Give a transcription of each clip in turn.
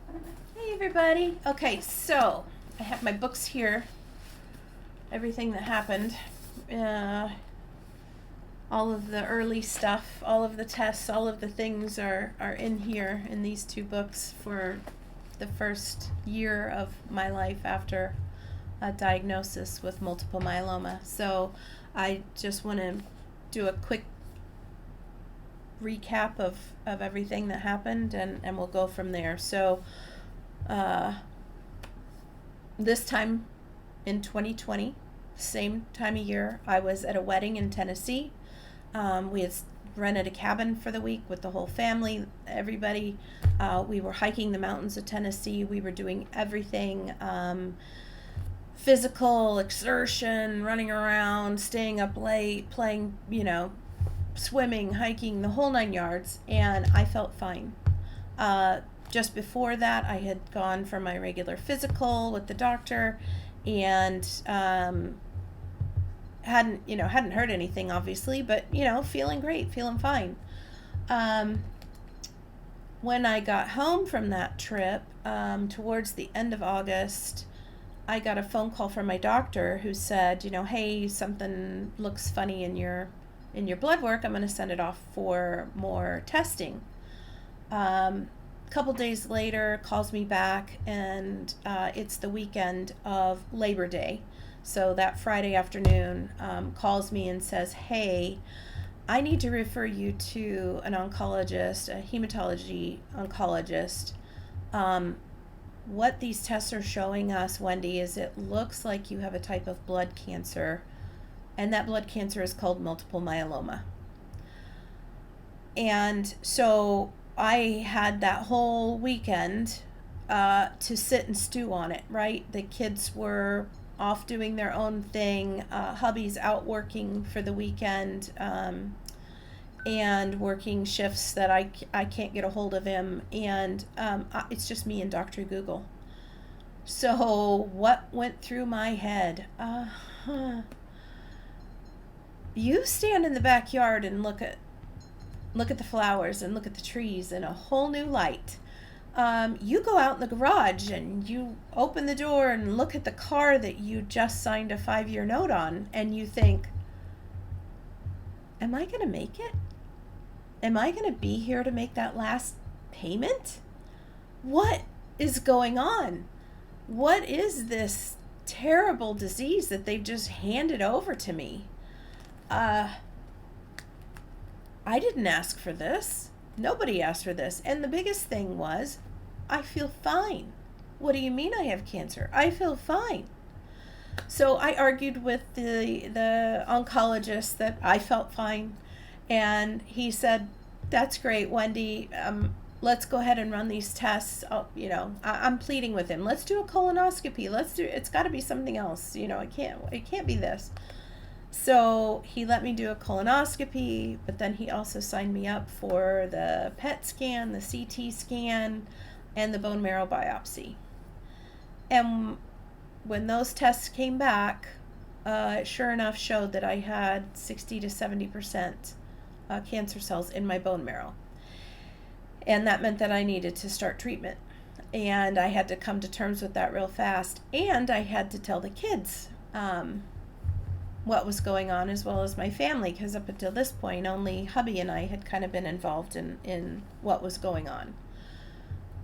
Hey everybody. Okay, so I have my books here. Everything that happened. Uh, all of the early stuff, all of the tests, all of the things are in here in these two books for the first year of my life after a diagnosis with multiple myeloma. So I just want to do a quick recap of everything that happened and we'll go from there. So this time in 2020, same time of year, I was at a wedding in Tennessee. We had rented a cabin for the week with the whole family, everybody. We were hiking the mountains of Tennessee. We were doing everything physical exertion, running around, staying up late, playing, swimming, hiking, the whole 9 yards, and I felt fine. Just before that, I had gone for my regular physical with the doctor, and hadn't heard anything, obviously, but feeling great, feeling fine. When I got home from that trip, towards the end of August, I got a phone call from my doctor who said, hey, something looks funny in your blood work. I'm going to send it off for more testing. Couple days later, calls me back, and it's the weekend of Labor Day. So that Friday afternoon, calls me and says, hey, I need to refer you to an oncologist, a hematology oncologist. What these tests are showing us, Wendy, is it looks like you have a type of blood cancer, and that blood cancer is called multiple myeloma. And so I had that whole weekend to sit and stew on it, right? The kids were off doing their own thing. Hubby's out working for the weekend and working shifts that I can't get a hold of him. And it's just me and Dr. Google. So what went through my head? You stand in the backyard and look at the flowers and look at the trees in a whole new light. You go out in the garage and you open the door and look at the car that you just signed a 5-year note on, and you think, am I going to make it? Am I going to be here to make that last payment? What is going on? What is this terrible disease that they've just handed over to me? I didn't ask for this. Nobody asked for this. And the biggest thing was, I feel fine. What do you mean I have cancer? I feel fine. So I argued with the oncologist that I felt fine. And he said, that's great, Wendy. Let's go ahead and run these tests. I'm pleading with him. Let's do a colonoscopy. It's got to be something else. It can't be this. So he let me do a colonoscopy, but then he also signed me up for the PET scan, the CT scan, and the bone marrow biopsy. And when those tests came back, it sure enough showed that I had 60 to 70% cancer cells in my bone marrow. And that meant that I needed to start treatment. And I had to come to terms with that real fast. And I had to tell the kids what was going on, as well as my family, because up until this point only hubby and I had kind of been involved in what was going on.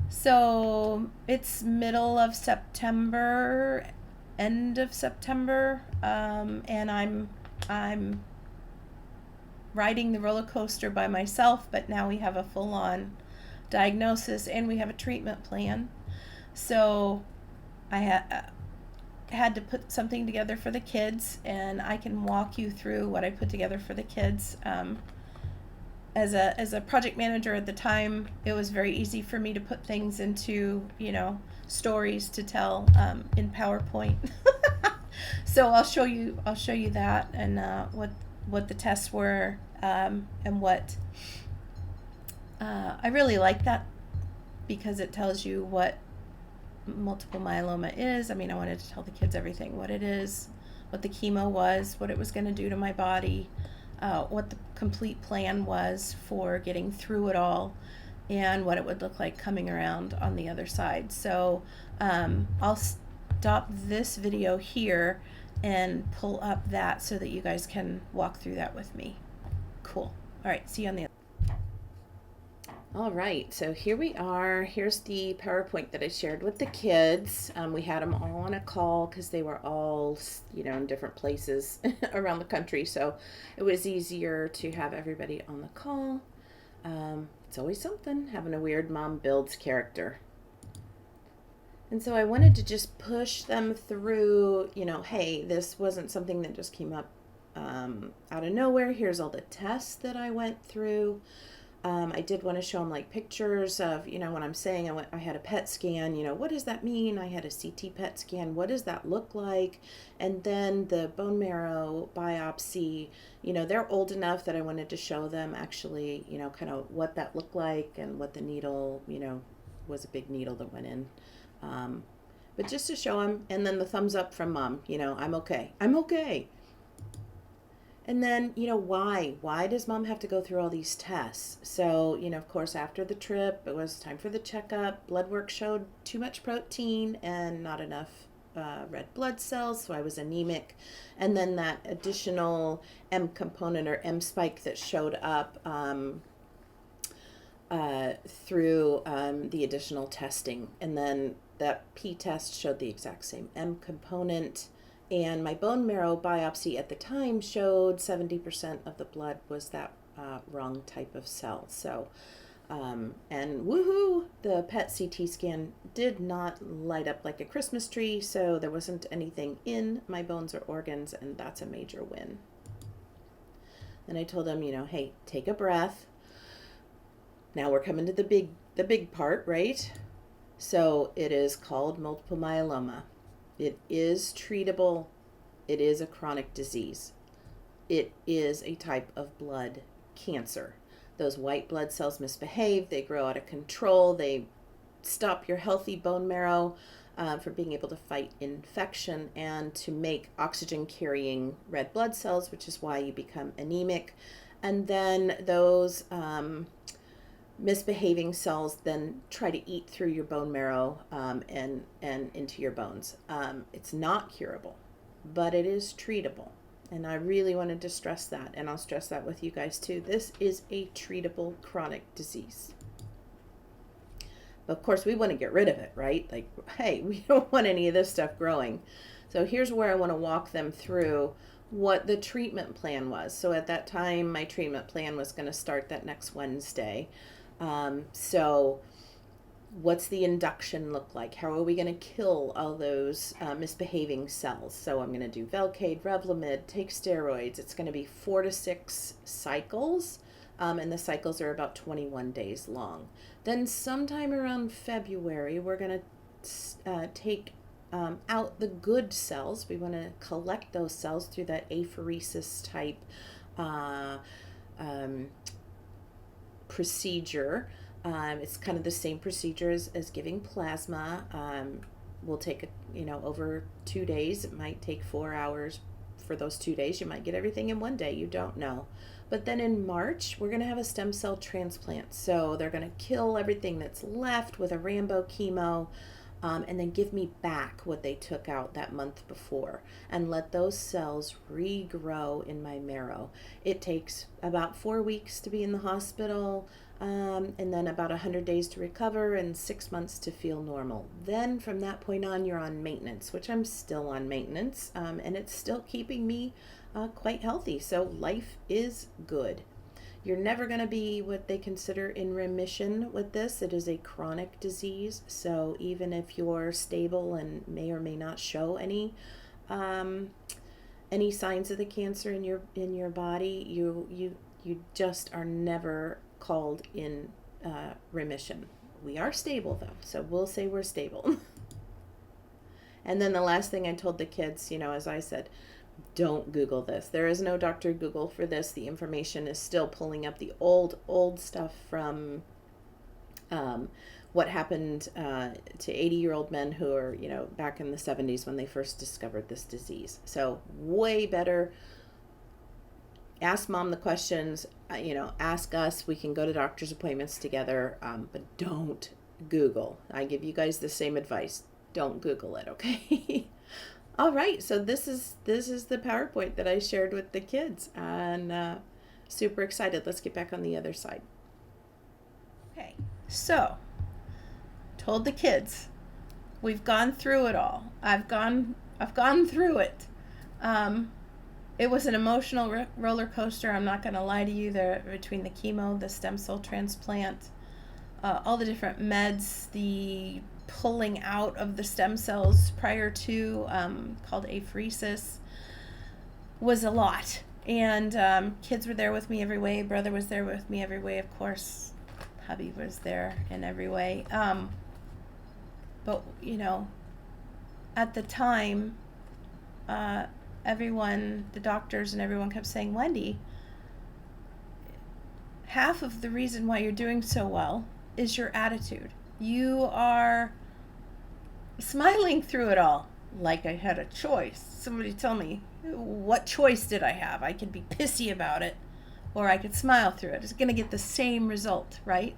So it's middle of September, end of September, and I'm riding the roller coaster by myself, but now we have a full-on diagnosis and we have a treatment plan. So I had to put something together for the kids, and I can walk you through what I put together for the kids. As a project manager at the time, it was very easy for me to put things into stories to tell in PowerPoint. So I'll show you that, and what the tests were, and what I really like that, because it tells you what multiple myeloma is. I wanted to tell the kids everything, what it is, what the chemo was, what it was going to do to my body, what the complete plan was for getting through it all, and what it would look like coming around on the other side. So I'll stop this video here and pull up that so that you guys can walk through that with me. Cool. All right, see you on the other. All right, so here we are. Here's the PowerPoint that I shared with the kids. We had them all on a call because they were all, in different places around the country. So it was easier to have everybody on the call. It's always something, having a weird mom builds character. And so I wanted to just push them through, hey, this wasn't something that just came up out of nowhere. Here's all the tests that I went through. I did want to show them like pictures of, when I'm saying I had a PET scan, what does that mean? I had a CT PET scan. What does that look like? And then the bone marrow biopsy, they're old enough that I wanted to show them actually, kind of what that looked like and what the needle, was a big needle that went in. But just to show them, and then the thumbs up from mom, I'm okay. I'm okay. And then, why? Why does mom have to go through all these tests? So, of course, after the trip, it was time for the checkup. Blood work showed too much protein and not enough red blood cells, so I was anemic. And then that additional M component or M spike that showed up through the additional testing. And then that P test showed the exact same M component. And my bone marrow biopsy at the time showed 70% of the blood was that wrong type of cell. So, and woohoo, the PET CT scan did not light up like a Christmas tree, so there wasn't anything in my bones or organs, and that's a major win. Then I told them, hey, take a breath. Now we're coming to the big part, right? So it is called multiple myeloma. It is treatable. It is a chronic disease. It is a type of blood cancer. Those white blood cells misbehave. They grow out of control. They stop your healthy bone marrow from being able to fight infection and to make oxygen-carrying red blood cells, which is why you become anemic. And then those misbehaving cells then try to eat through your bone marrow and into your bones. It's not curable, but it is treatable. And I really wanted to stress that, and I'll stress that with you guys too. This is a treatable chronic disease. But of course, we want to get rid of it, right? Like, hey, we don't want any of this stuff growing. So here's where I want to walk them through what the treatment plan was. So at that time, my treatment plan was going to start that next Wednesday. So what's the induction look like? How are we going to kill all those misbehaving cells? So I'm going to do Velcade, Revlimid, take steroids. It's going to be 4 to 6 cycles, and the cycles are about 21 days long. Then sometime around February, we're going to take out the good cells. We want to collect those cells through that apheresis type procedure. It's kind of the same procedure as giving plasma. We'll take over 2 days. It might take 4 hours for those 2 days. You might get everything in one day. You don't know. But then in March, we're going to have a stem cell transplant. So they're going to kill everything that's left with a Rambo chemo, and then give me back what they took out that month before and let those cells regrow in my marrow. It takes about 4 weeks to be in the hospital, and then about 100 days to recover and 6 months to feel normal. Then from that point on, you're on maintenance, which I'm still on maintenance, and it's still keeping me quite healthy. So life is good. You're never going to be what they consider in remission with this. It is a chronic disease. So even if you're stable and may or may not show any signs of the cancer in your body, you just are never called in remission. We are stable though, so we'll say we're stable. And then the last thing I told the kids, as I said, don't Google this. There is no Dr. Google for this. The information is still pulling up the old stuff from what happened to 80-year-old men who are, back in the 70s when they first discovered this disease. So way better ask mom the questions, ask us. We can go to doctor's appointments together, but don't Google. I give you guys the same advice. Don't Google it, okay? All right, so this is the PowerPoint that I shared with the kids, and super excited. Let's get back on the other side. Okay, so told the kids, we've gone through it all. I've gone through it. It was an emotional roller coaster. I'm not going to lie to you. There, between the chemo, the stem cell transplant, all the different meds, the pulling out of the stem cells prior to, called apheresis, was a lot. And kids were there with me every way. Brother was there with me every way, of course. Hubby was there in every way. But, at the time, everyone, the doctors and everyone kept saying, Wendy, half of the reason why you're doing so well is your attitude. You are smiling through it all like I had a choice. Somebody tell me, what choice did I have? I could be pissy about it, or I could smile through it. It's going to get the same result, right?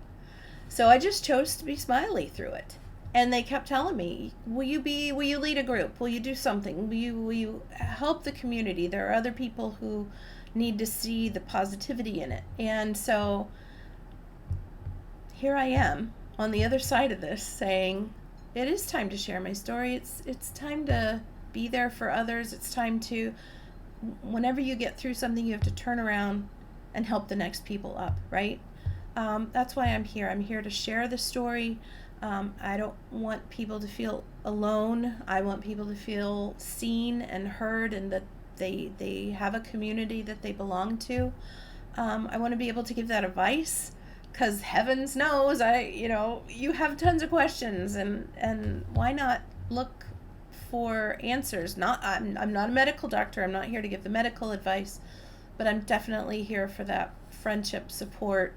So I just chose to be smiley through it. And they kept telling me, will you lead a group? Will you do something? Will you help the community? There are other people who need to see the positivity in it. And so here I am on the other side of this saying, it is time to share my story. It's time to be there for others. It's time to, whenever you get through something, you have to turn around and help the next people up, right? That's why I'm here. I'm here to share the story. I don't want people to feel alone. I want people to feel seen and heard, and that they have a community that they belong to. I want to be able to give that advice, because heavens knows you have tons of questions, and why not look for answers? I'm not a medical doctor. I'm not here to give the medical advice, but I'm definitely here for that friendship, support,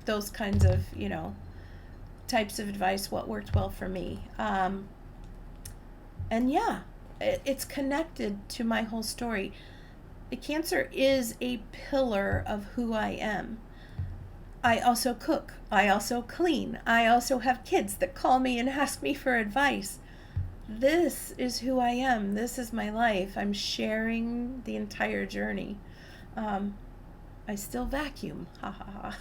those kinds of types of advice, what worked well for me. And yeah, it's connected to my whole story. The cancer is a pillar of who I am. I also cook. I also clean. I also have kids that call me and ask me for advice. This is who I am. This is my life. I'm sharing the entire journey. I still vacuum. Ha ha ha.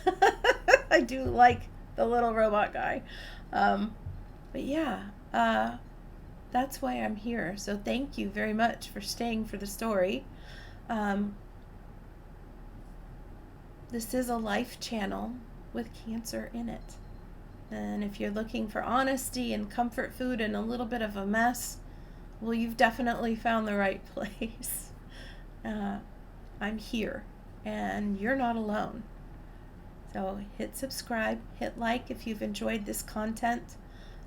I do like the little robot guy. But yeah, that's why I'm here. So thank you very much for staying for the story. This is a life channel with cancer in it. And if you're looking for honesty and comfort food and a little bit of a mess, well, you've definitely found the right place. I'm here, and you're not alone. So hit subscribe, hit like if you've enjoyed this content.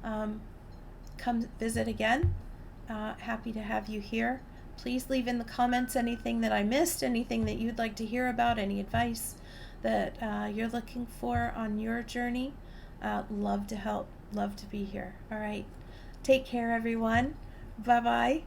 Come visit again. Happy to have you here. Please leave in the comments anything that I missed, anything that you'd like to hear about, any advice that you're looking for on your journey. Love to help, love to be here. All right. Take care, everyone. Bye-bye.